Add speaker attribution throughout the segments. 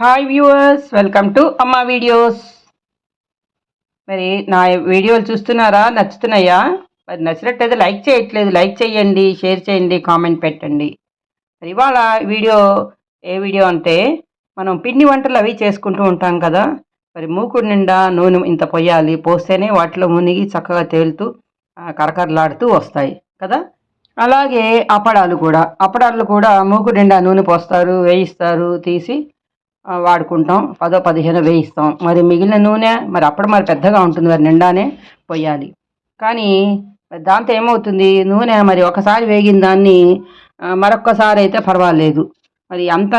Speaker 1: Hi viewers, welcome to అమ్మ videos. మరి నా వీడియోలు చూస్తున్నారా? నచ్చుతున్నాయా? మరి నచ్చినట్టయితే లైక్ చేయట్లేదు, లైక్ చేయండి, షేర్ చేయండి, కామెంట్ పెట్టండి. మరి ఇవాళ వీడియో ఏ వీడియో అంటే మనం పిండి వంటలు అవి చేసుకుంటూ ఉంటాం కదా. మరి మూకుడు నిండా నూనె ఇంత పొయ్యాలి, పోస్తేనే వాటిలో మునిగి చక్కగా తేలుతూ కరకరలాడుతూ వస్తాయి కదా. అలాగే అప్పడాలు కూడా మూకుడు నిండా నూనె పోస్తారు, వేయిస్తారు, తీసి వాడుకుంటాం. 10-15 వేయిస్తాం. మరి మిగిలిన నూనె మరి పెద్దగా ఉంటుంది, మరి నిండానే పొయ్యాలి. కానీ దాంతో ఏమవుతుంది, నూనె మరి ఒకసారి వేగిన దాన్ని మరొక్కసారి అయితే పర్వాలేదు. మరి అంత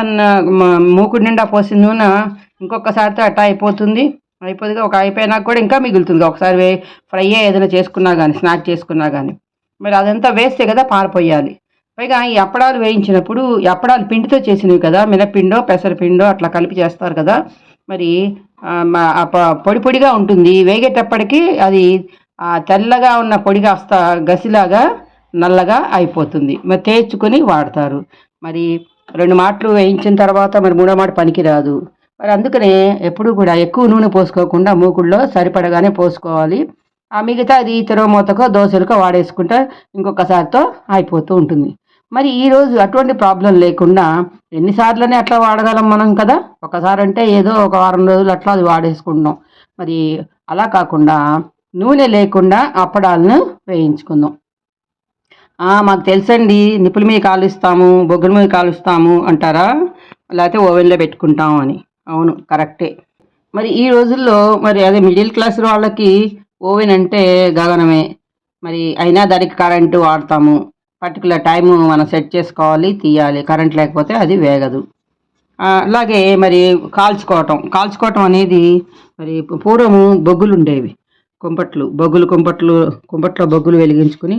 Speaker 1: మూకుడు నిండా పోసిన నూనె ఇంకొకసారితో అట్టా అయిపోతుందిగా. అయిపోయినాక కూడా ఇంకా మిగులుతుంది. ఒకసారి ఫ్రై ఏదైనా చేసుకున్నా కానీ, స్నాక్ చేసుకున్నా కానీ మరి అదంతా వేస్తే కదా పారిపోయాలి. పైగా ఈ అప్పడాలు వేయించినప్పుడు ఈ అప్పడాలు పిండితో చేసినవి కదా, మినప్పిండో పెసరపిండో అట్లా కలిపి చేస్తారు కదా. మరి పొడి పొడిగా ఉంటుంది. వేగేటప్పటికి అది తెల్లగా ఉన్న పొడి కాస్త గసిలాగా నల్లగా అయిపోతుంది. మరి తేర్చుకొని వాడతారు. మరి 2 మాటలు వేయించిన తర్వాత మరి 3వ మాట పనికిరాదు. మరి అందుకనే ఎప్పుడు కూడా ఎక్కువ నూనె పోసుకోకుండా మూకుళ్ళో సరిపడగానే పోసుకోవాలి. ఆ మిగతా అది తిరగమూతకో దోశలకో వాడేసుకుంటే ఇంకొకసారితో అయిపోతూ ఉంటుంది. మరి ఈరోజు అటువంటి ప్రాబ్లం లేకుండా ఎన్నిసార్లనే అట్లా వాడగలం మనం కదా. ఒకసారి అంటే ఏదో ఒక వారం రోజులు అట్లా అది వాడేసుకుంటాం. మరి అలా కాకుండా నూనె లేకుండా అప్పడాలను వేయించుకుందాం. మాకు తెలుసండి, నిప్పుల మీద కాలుస్తాము, బొగ్గుల మీద కాలుస్తాము అంటారా, లేకపోతే ఓవెన్లో పెట్టుకుంటాము అని. అవును, కరెక్టే. మరి ఈ రోజుల్లో మరి అదే మిడిల్ క్లాస్ వాళ్ళకి ఓవెన్ అంటే గగనమే. మరి అయినా దానికి కరెంటు వాడతాము. పర్టికులర్ టైము మనం సెట్ చేసుకోవాలి, తీయాలి. కరెంట్ లేకపోతే అది వేగదు. అలాగే మరి కాల్చుకోవటం అనేది మరి పూర్వము బొగ్గులు ఉండేవి, కుంపట్లో బొగ్గులు వెలిగించుకుని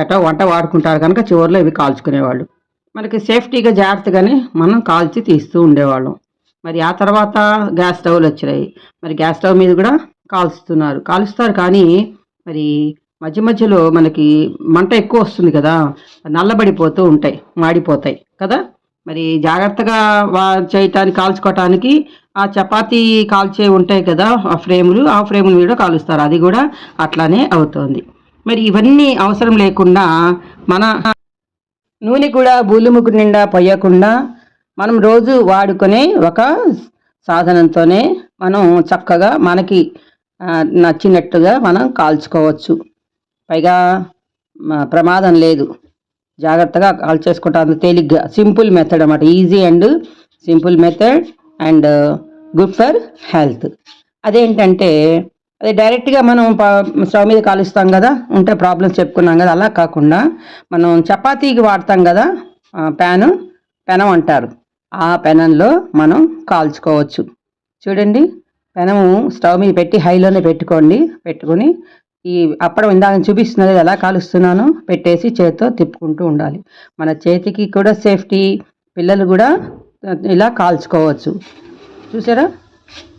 Speaker 1: అట్లా వంట వాడుకుంటారు కనుక చివరిలో ఇవి కాల్చుకునేవాళ్ళు. మనకి సేఫ్టీగా జాగ్రత్తగానే మనం కాల్చి తీస్తూ ఉండేవాళ్ళం. మరి ఆ తర్వాత గ్యాస్ స్టవ్లు వచ్చినాయి. మరి గ్యాస్ స్టవ్ మీద కూడా కాలుస్తారు. కానీ మరి మధ్యలో మనకి మంట ఎక్కువ వస్తుంది కదా, నల్లబడిపోతూ ఉంటాయి, మాడిపోతాయి కదా. మరి జాగ్రత్తగా కాల్చుకోవటానికి ఆ చపాతీ కాల్చే ఉంటాయి కదా ఆ ఫ్రేములు కూడా కాలుస్తారు. అది కూడా అట్లానే అవుతుంది. మరి ఇవన్నీ అవసరం లేకుండా మన నూనె కూడా బూలు ముగ్గు నిండా పోయకుండా మనం రోజు వాడుకునే ఒక సాధనంతోనే మనం చక్కగా మనకి నచ్చినట్టుగా మనం కాల్చుకోవచ్చు. పైగా ప్రమాదం లేదు. జాగ్రత్తగా కాల్చేసుకుంటాను, తేలిగ్గా. సింపుల్ మెథడ్ అన్నమాట. Easy and simple method and good for health. అదేంటంటే అది డైరెక్ట్గా మనం స్టవ్ మీద కాలుస్తాం కదా, ఉంటే ప్రాబ్లమ్స్ చెప్పుకున్నాం కదా. అలా కాకుండా మనం చపాతీకి వాడతాం కదా పెనం అంటారు. ఆ పెనంలో మనం కాల్చుకోవచ్చు. చూడండి, పెనము స్టవ్ మీద పెట్టి హైలోనే పెట్టుకొని ఈ అప్పడం ఇందాక చూపిస్తున్నది ఎలా కాలుస్తున్నానో పెట్టేసి చేతితో తిప్పుకుంటూ ఉండాలి. మన చేతికి కూడా సేఫ్టీ, పిల్లలు కూడా ఇలా కాల్చుకోవచ్చు. చూసారా?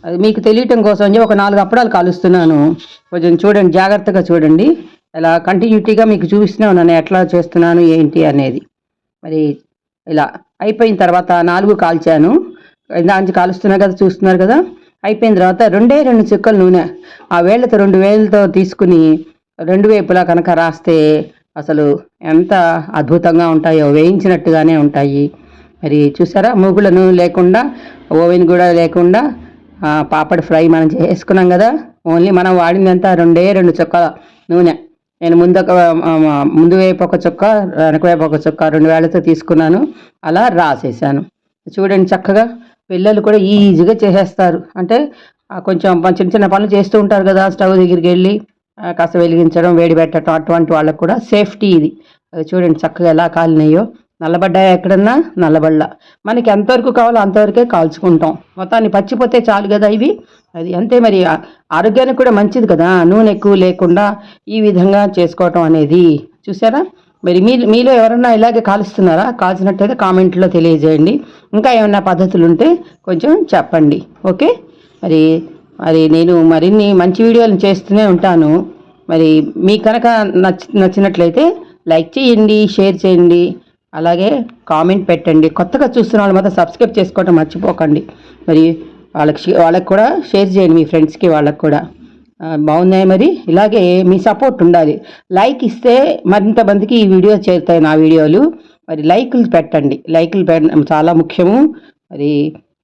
Speaker 1: అది మీకు తెలియటం కోసం ఒక 4 అప్పడాలు కాలుస్తున్నాను. కొంచెం చూడండి, జాగ్రత్తగా చూడండి. ఇలా కంటిన్యూటీగా మీకు చూపిస్తూనే ఉన్నాను ఎట్లా చేస్తున్నాను ఏంటి అనేది. మరి ఇలా అయిపోయిన తర్వాత 4 కాల్చాను. దానికి కాలుస్తున్నారు కదా, చూస్తున్నారు కదా. అయిపోయిన తర్వాత 2 చుక్కల నూనె ఆ వేళ్ళతో 2 వేళ్ళతో తీసుకుని 2 వైపులా కనుక రాస్తే అసలు ఎంత అద్భుతంగా ఉంటాయో, వేయించినట్టుగానే ఉంటాయి. మరి చూసారా, మూగుల నూనె లేకుండా, ఓవెన్ కూడా లేకుండా పాపడ్ ఫ్రై మనం చేసుకున్నాం కదా. ఓన్లీ మనం వాడిందంతా 2 చుక్కల నూనె. నేను ముందు వైపు ఒక చుక్క, వెనక వైపు ఒక చుక్క 2 వేళ్ళతో తీసుకున్నాను. అలా రాసేసాను. చూడండి, చక్కగా పిల్లలు కూడా ఈజీగా చేసేస్తారు. అంటే కొంచెం చిన్న పనులు చేస్తూ ఉంటారు కదా, స్టవ్ దగ్గరికి వెళ్ళి కాస్త వెలిగించడం, వేడి పెట్టడం, అటువంటి వాళ్ళకు కూడా సేఫ్టీ ఇది. చూడండి చక్కగా ఎలా కాలినాయో. నల్లబడ్డాయా? ఎక్కడన్నా నల్లబడ్డ. మనకి ఎంతవరకు కావాలో అంతవరకే కాల్చుకుంటాం. మొత్తాన్ని పచ్చిపోతే చాలు కదా ఇవి. అది అంతే. మరి ఆరోగ్యానికి కూడా మంచిది కదా, నూనె ఎక్కువ లేకుండా ఈ విధంగా చేసుకోవటం అనేది. చూసారా? మరి మీలో ఎవరన్నా ఇలాగే కాలుస్తున్నారా? కాల్చినట్టయితే కామెంట్లో తెలియజేయండి. ఇంకా ఏమన్నా పద్ధతులు ఉంటే కొంచెం చెప్పండి. ఓకే. మరి నేను మరిన్ని మంచి వీడియోలు చేస్తూనే ఉంటాను. మరి మీకు కనుక నచ్చినట్లయితే లైక్ చేయండి, షేర్ చేయండి, అలాగే కామెంట్ పెట్టండి. కొత్తగా చూస్తున్న వాళ్ళు మాత్రం సబ్స్క్రైబ్ చేసుకోవడం మర్చిపోకండి. మరి వాళ్ళకి కూడా షేర్ చేయండి, మీ ఫ్రెండ్స్కి వాళ్ళకి కూడా. బాగున్నాయి. మరి ఇలాగే మీ సపోర్ట్ ఉండాలి. లైక్ ఇస్తే మరింత మందికి ఈ వీడియో చేరుతాయి, నా వీడియోలు. మరి లైకులు పెట్టండి, లైకులు పెట్టడం చాలా ముఖ్యము. మరి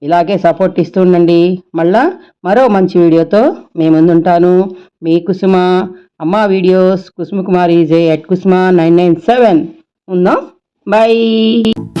Speaker 1: ఇలాగే సపోర్ట్ ఇస్తూ ఉండండి. మళ్ళా మరో మంచి వీడియోతో మీ ముందుంటాను. మీ కుసుమ. అమ్మ వీడియోస్ కుసుమ కుమారి జే @కుసుమ997. ఉందాం. బాయ్.